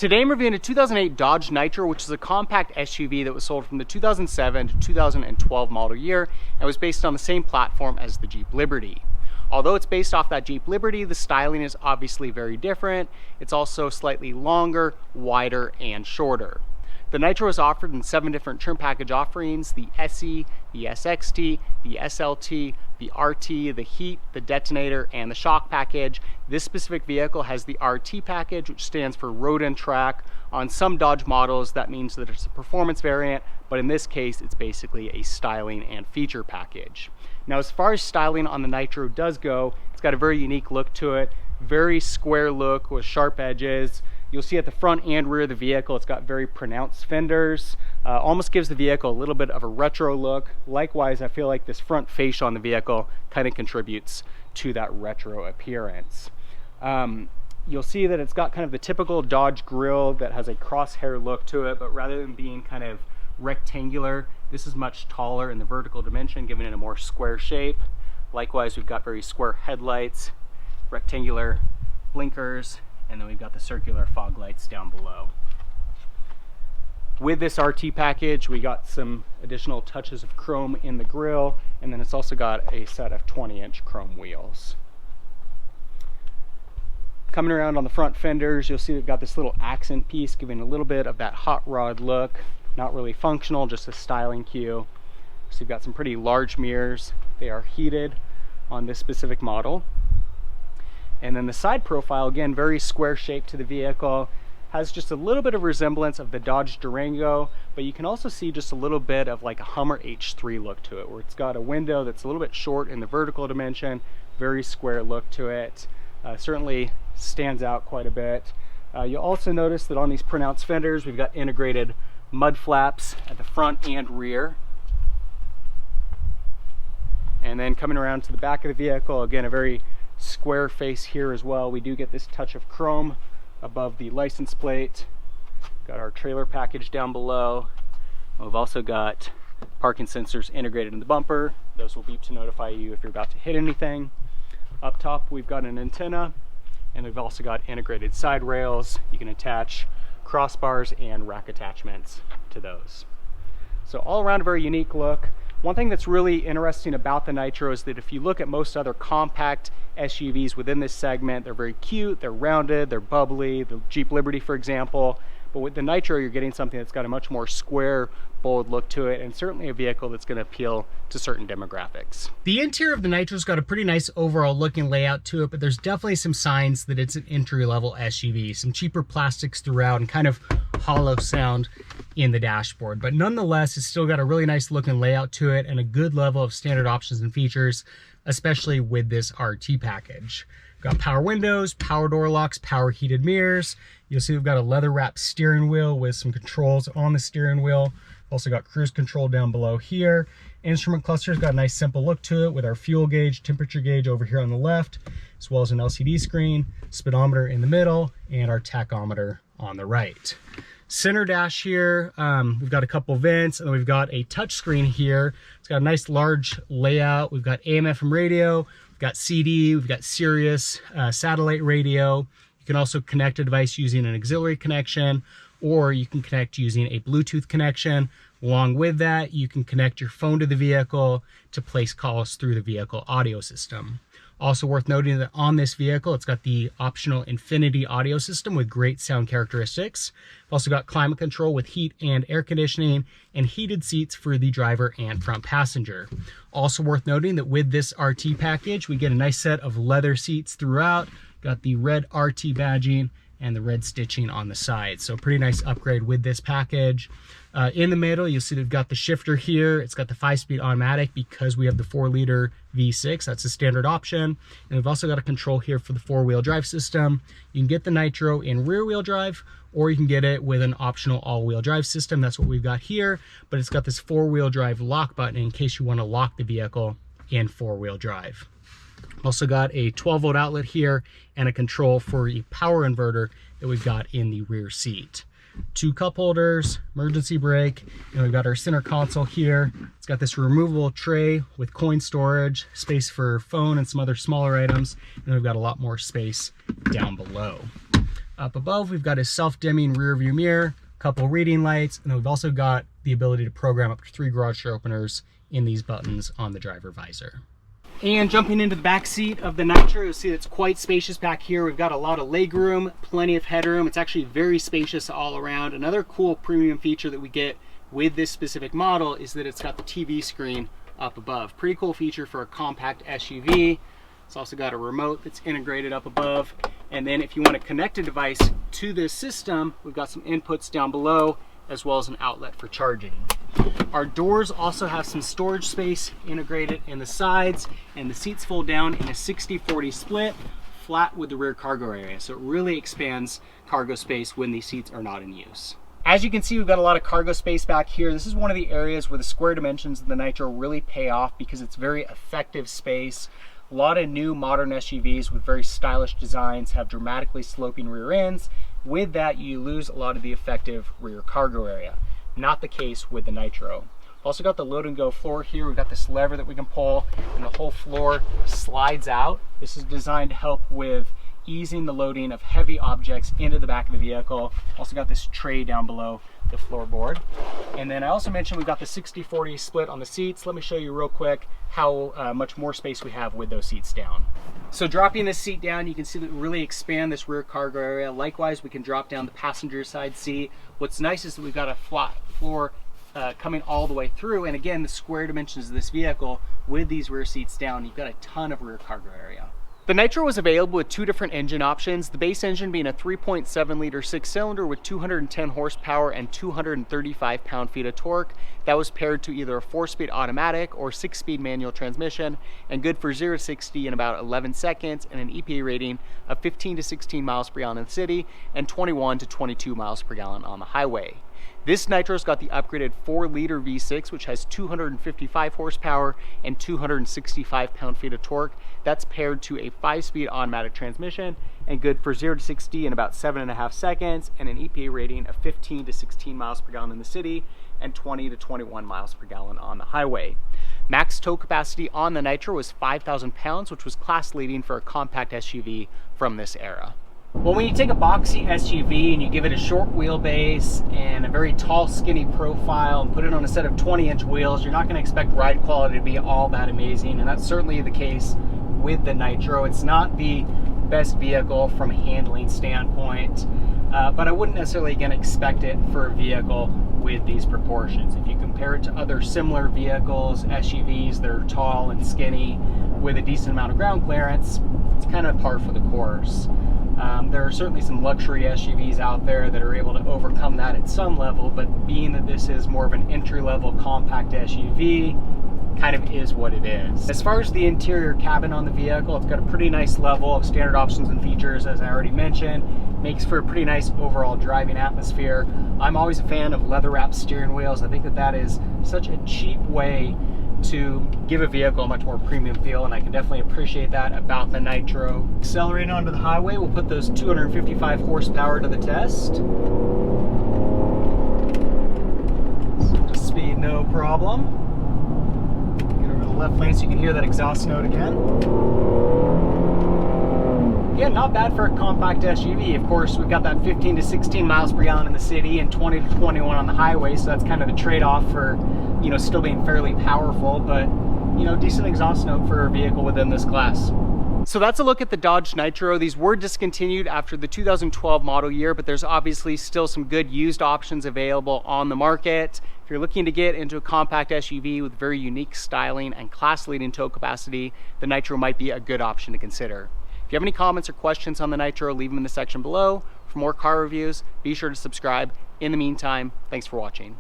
Today I'm reviewing a 2008 Dodge Nitro, which is a compact SUV that was sold from the 2007 to 2012 model year and was based on the same platform as the Jeep Liberty. Although it's based off that Jeep Liberty, the styling is obviously very different. It's also slightly longer, wider, and shorter. The Nitro is offered in 7 different trim package offerings: the SE, the SXT, the SLT, the RT, the Heat, the Detonator, and the Shock package. This specific vehicle has the RT package, which stands for Road and Track. On some Dodge models, that means that it's a performance variant, but in this case, it's basically a styling and feature package. Now, as far as styling on the Nitro does go, it's got a very unique look to it, very square look with sharp edges. You'll see at the front and rear of the vehicle, it's got very pronounced fenders. Almost gives the vehicle a little bit of a retro look. Likewise, I feel like this front fascia on the vehicle kind of contributes to that retro appearance. You'll see that it's got kind of the typical Dodge grille that has a crosshair look to it, but rather than being kind of rectangular, this is much taller in the vertical dimension, giving it a more square shape. Likewise, we've got very square headlights, rectangular blinkers, and then we've got the circular fog lights down below. With this RT package, we got some additional touches of chrome in the grille, and then it's also got a set of 20-inch chrome wheels. Coming around on the front fenders, you'll see we've got this little accent piece giving a little bit of that hot rod look. Not really functional, just a styling cue. So you've got some pretty large mirrors. They are heated on this specific model. And then the side profile, again, very square shape to the vehicle, has just a little bit of resemblance of the Dodge Durango, but you can also see just a little bit of like a Hummer H3 look to it, where it's got a window that's a little bit short in the vertical dimension, very square look to it. Certainly stands out quite a bit. You'll also notice that on these pronounced fenders, we've got integrated mud flaps at the front and rear. And then coming around to the back of the vehicle, again, a very square face here as well. We do get this touch of chrome above the license plate. Got our trailer package down below. We've also got parking sensors integrated in the bumper. Those will beep to notify you if you're about to hit anything. Up top, we've got an antenna, and we've also got integrated side rails. You can attach crossbars and rack attachments to those. So all around a very unique look. One thing that's really interesting about the Nitro is that if you look at most other compact SUVs within this segment, they're very cute, they're rounded, they're bubbly, the Jeep Liberty, for example. But with the Nitro, you're getting something that's got a much more square, bold look to it, and certainly a vehicle that's going to appeal to certain demographics. The interior of the Nitro's got a pretty nice overall looking layout to it, but there's definitely some signs that it's an entry-level SUV. Some cheaper plastics throughout and kind of hollow sound in the dashboard. But nonetheless, it's still got a really nice looking layout to it and a good level of standard options and features, especially with this RT package. We've got power windows, power door locks, power heated mirrors. You'll see we've got a leather wrapped steering wheel with some controls on the steering wheel. Also got cruise control down below here. Instrument cluster's got a nice simple look to it with our fuel gauge, temperature gauge over here on the left, as well as an LCD screen, speedometer in the middle, and our tachometer on the right. Center dash here, we've got a couple vents, and we've got a touch screen here. It's got a nice large layout. We've got AM/FM radio, we've got CD, we've got Sirius satellite radio. You can also connect a device using an auxiliary connection, or you can connect using a Bluetooth connection. Along with that, you can connect your phone to the vehicle to place calls through the vehicle audio system. Also worth noting that on this vehicle, it's got the optional Infinity audio system with great sound characteristics. We've also got climate control with heat and air conditioning, and heated seats for the driver and front passenger. Also worth noting that with this RT package, we get a nice set of leather seats throughout. Got the red RT badging and the red stitching on the side. So pretty nice upgrade with this package. In the middle, you'll see we've got the shifter here. It's got the 5-speed automatic because we have the 4-liter V6. That's a standard option. And we've also got a control here for the 4-wheel drive system. You can get the Nitro in rear-wheel drive, or you can get it with an optional all-wheel drive system. That's what we've got here, but it's got this 4-wheel drive lock button in case you want to lock the vehicle in 4-wheel drive. Also got a 12-volt outlet here and a control for a power inverter that we've got in the rear seat. 2 cup holders, emergency brake, and we've got our center console here. It's got this removable tray with coin storage, space for phone and some other smaller items, and we've got a lot more space down below. Up above, we've got a self-dimming rear view mirror, a couple reading lights, and then we've also got the ability to program up to 3 garage door openers in these buttons on the driver visor. And jumping into the back seat of the Nitro, you'll see it's quite spacious back here. We've got a lot of legroom, plenty of headroom. It's actually very spacious all around. Another cool premium feature that we get with this specific model is that it's got the TV screen up above. Pretty cool feature for a compact SUV. It's also got a remote that's integrated up above. And then if you want to connect a device to this system, we've got some inputs down below, as well as an outlet for charging. Our doors also have some storage space integrated in the sides, and the seats fold down in a 60-40 split, flat with the rear cargo area. So it really expands cargo space when these seats are not in use. As you can see, we've got a lot of cargo space back here. This is one of the areas where the square dimensions of the Nitro really pay off because it's very effective space. A lot of new modern SUVs with very stylish designs have dramatically sloping rear ends. With that, you lose a lot of the effective rear cargo area. Not the case with the Nitro. Also got the load and go floor here. We've got this lever that we can pull and the whole floor slides out. This is designed to help with easing the loading of heavy objects into the back of the vehicle. Also got this tray down below the floorboard. And then I also mentioned we've got the 60-40 split on the seats. Let me show you real quick how much more space we have with those seats down. So dropping this seat down, you can see that we really expand this rear cargo area. Likewise, we can drop down the passenger side seat. What's nice is that we've got a flat floor coming all the way through. And again, the square dimensions of this vehicle with these rear seats down, you've got a ton of rear cargo area. The Nitro was available with 2 different engine options, the base engine being a 3.7 liter 6-cylinder with 210 horsepower and 235 pound-feet of torque. That was paired to either a 4-speed automatic or 6-speed manual transmission and good for 0 to 60 in about 11 seconds and an EPA rating of 15 to 16 miles per gallon in the city and 21 to 22 miles per gallon on the highway. This Nitro's got the upgraded 4-liter V6, which has 255 horsepower and 265 pound-feet of torque. That's paired to a 5-speed automatic transmission and good for 0 to 60 in about 7.5 seconds and an EPA rating of 15 to 16 miles per gallon in the city and 20 to 21 miles per gallon on the highway. Max tow capacity on the Nitro was 5,000 pounds, which was class leading for a compact SUV from this era. Well, when you take a boxy SUV and you give it a short wheelbase and a very tall, skinny profile and put it on a set of 20-inch wheels, you're not going to expect ride quality to be all that amazing, and that's certainly the case with the Nitro. It's not the best vehicle from a handling standpoint, but I wouldn't necessarily again expect it for a vehicle with these proportions. If you compare it to other similar vehicles, SUVs that are tall and skinny with a decent amount of ground clearance, it's kind of par for the course. There are certainly some luxury SUVs out there that are able to overcome that at some level, but being that this is more of an entry-level compact SUV, kind of is what it is. As far as the interior cabin on the vehicle, it's got a pretty nice level of standard options and features, as I already mentioned. Makes for a pretty nice overall driving atmosphere. I'm always a fan of leather-wrapped steering wheels. I think that that is such a cheap way to give a vehicle a much more premium feel, and I can definitely appreciate that about the Nitro. Accelerating onto the highway, we'll put those 255 horsepower to the test. So just speed, no problem. Get over to the left lane so you can hear that exhaust note again. Yeah, not bad for a compact SUV. Of course, we've got that 15 to 16 miles per gallon in the city and 20 to 21 on the highway, so that's kind of the trade-off for, you know, still being fairly powerful, but, you know, decent exhaust note for a vehicle within this class. So that's a look at the Dodge Nitro. These were discontinued after the 2012 model year, but there's obviously still some good used options available on the market. If you're looking to get into a compact SUV with very unique styling and class-leading tow capacity, the Nitro might be a good option to consider. If you have any comments or questions on the Nitro, leave them in the section below. For more car reviews, be sure to subscribe. In the meantime, thanks for watching.